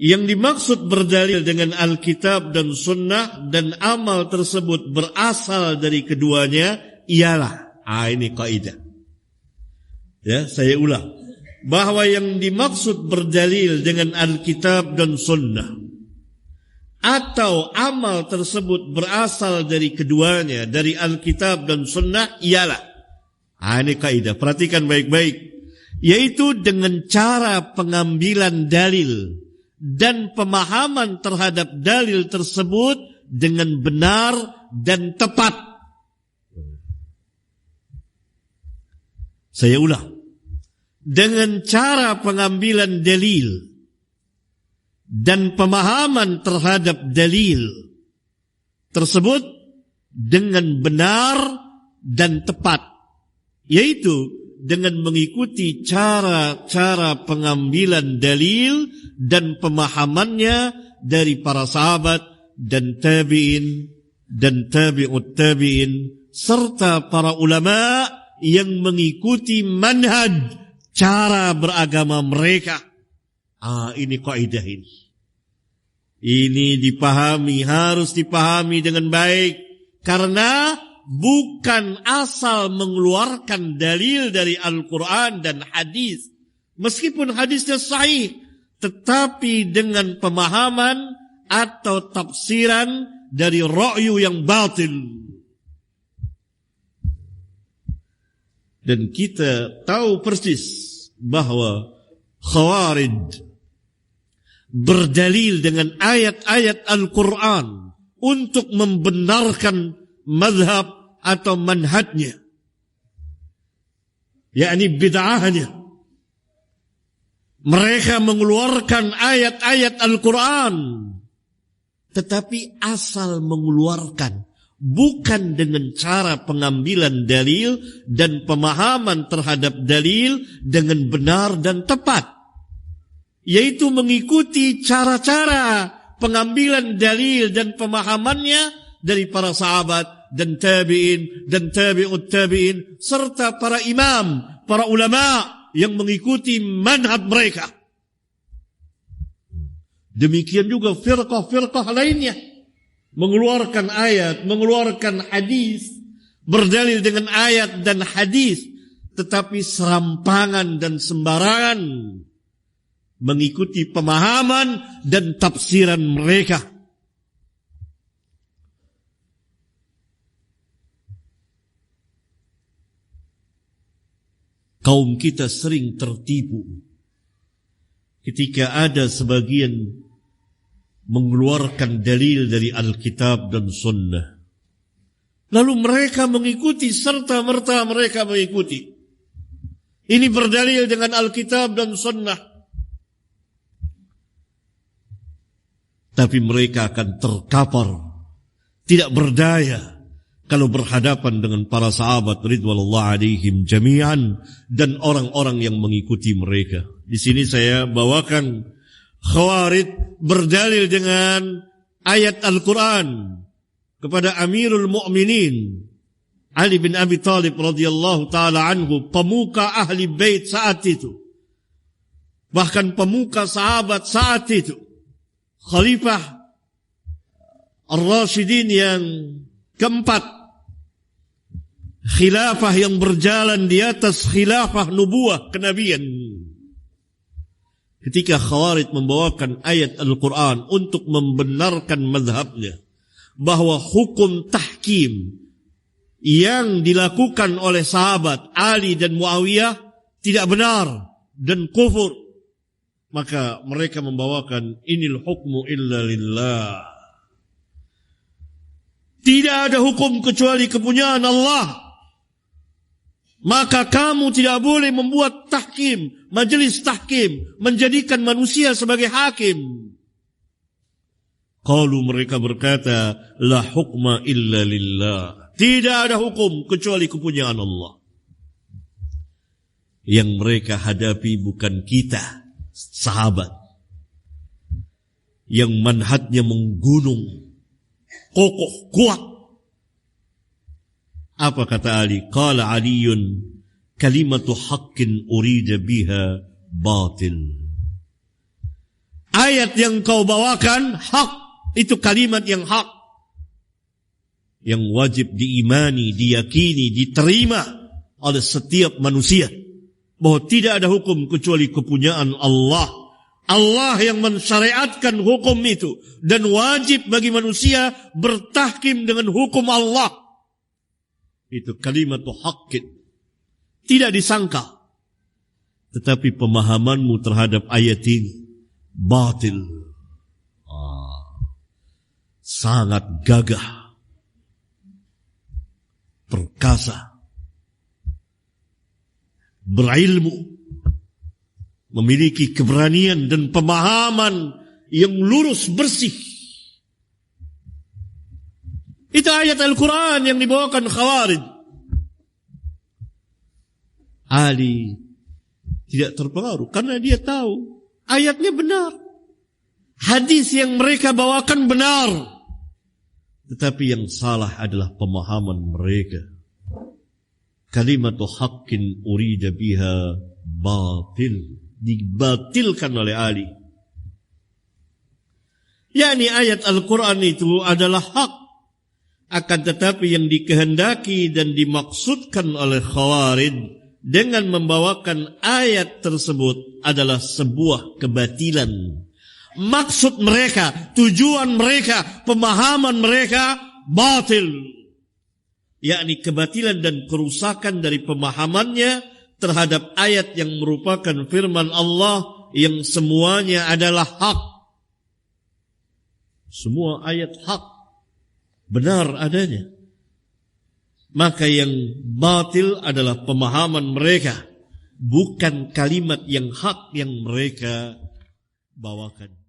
Yang dimaksud berdalil dengan Alkitab dan Sunnah dan amal tersebut berasal dari keduanya ialah, ini kaidah. Ya, saya ulang. Bahwa yang dimaksud berdalil dengan Alkitab dan Sunnah atau amal tersebut berasal dari keduanya, dari Alkitab dan Sunnah ialah, ini kaidah, perhatikan baik-baik, yaitu dengan cara pengambilan dalil dan pemahaman terhadap dalil tersebut dengan benar dan tepat. Saya ulang. Dengan cara pengambilan dalil dan pemahaman terhadap dalil tersebut dengan benar dan tepat, yaitu dengan mengikuti cara-cara pengambilan dalil dan pemahamannya dari para sahabat dan tabi'in dan tabi'ut tabi'in serta para ulama yang mengikuti manhaj cara beragama mereka. Ini kaidah ini. Ini dipahami, harus dipahami dengan baik, karena bukan asal mengeluarkan dalil dari Al-Quran dan hadis, meskipun hadisnya sahih, tetapi dengan pemahaman atau tafsiran dari ra'yu yang batil. Dan kita tahu persis bahwa Khawarij berdalil dengan ayat-ayat Al-Quran untuk membenarkan mazhab atau manhajnya, yakni bid'ahnya. Mereka mengeluarkan ayat-ayat Al-Quran, tetapi asal mengeluarkan, bukan dengan cara pengambilan dalil dan pemahaman terhadap dalil dengan benar dan tepat, yaitu mengikuti cara-cara pengambilan dalil dan pemahamannya dari para sahabat dan tabi'in dan tabi'ut tabi'in serta para imam, para ulama yang mengikuti manhaj mereka. Demikian juga firqah-firqah lainnya mengeluarkan ayat, mengeluarkan hadis, berdalil dengan ayat dan hadis, tetapi serampangan dan sembarangan mengikuti pemahaman dan tafsiran mereka. Kaum kita sering tertipu ketika ada sebagian mengeluarkan dalil dari Alkitab dan Sunnah, lalu mereka mengikuti, serta-merta mereka mengikuti. Ini berdalil dengan Alkitab dan Sunnah, tapi mereka akan terkapar, tidak berdaya kalau berhadapan dengan para sahabat ridwanullah alaihim jami'an dan orang-orang yang mengikuti mereka. Di sini saya bawakan Khawarij berdalil dengan ayat Al-Quran kepada Amirul Mu'minin Ali bin Abi Thalib radhiyallahu taala anhu, pemuka ahli bait saat itu, bahkan pemuka sahabat saat itu, Khalifah Ar-Rasyidin yang keempat, khilafah yang berjalan di atas khilafah nubuah kenabian. Ketika Khawarij membawakan ayat Al-Quran untuk membenarkan mazhabnya bahwa hukum tahkim yang dilakukan oleh sahabat Ali dan Muawiyah tidak benar dan kufur, maka mereka membawakan inil hukmu illa lillah. Tidak ada hukum kecuali kepunyaan Allah. Maka kamu tidak boleh membuat tahkim, majelis tahkim, menjadikan manusia sebagai hakim. Qalu, mereka berkata, la hukma illa lillah. Tidak ada hukum kecuali kepunyaan Allah. Yang mereka hadapi bukan kita, sahabat, yang manhajnya menggunung, kokoh, kuat. Apa kata Ali? Qala Aliyun, kalimatu haqqin urida biha batil. ayat yang kau bawakan hak, itu kalimat yang hak, yang wajib diimani, diyakini, diterima oleh setiap manusia, bahwa tidak ada hukum kecuali kepunyaan Allah. Allah yang mensyariatkan hukum itu, dan wajib bagi manusia bertahkim dengan hukum Allah. Itu kalimat haqqin, tidak disangka. Tetapi pemahamanmu terhadap ayat ini batil, sangat gagah, perkasa, berilmu, memiliki keberanian dan pemahaman yang lurus bersih. Itu ayat Al-Quran yang dibawakan Khawarij. Ali tidak terpengaruh karena dia tahu ayatnya benar, hadis yang mereka bawakan benar, tetapi yang salah adalah pemahaman mereka. Kalimatu haqqin urida biha batil, dibatilkan oleh Ali. yakni ayat Al-Quran itu adalah hak, akan tetapi yang dikehendaki dan dimaksudkan oleh Khawarij dengan membawakan ayat tersebut adalah sebuah kebatilan. Maksud mereka, tujuan mereka, pemahaman mereka batil, yakni kebatilan dan kerusakan dari pemahamannya terhadap ayat yang merupakan firman Allah yang semuanya adalah hak. Semua ayat hak, benar adanya. Maka yang batil adalah pemahaman mereka, bukan kalimat yang hak yang mereka bawakan.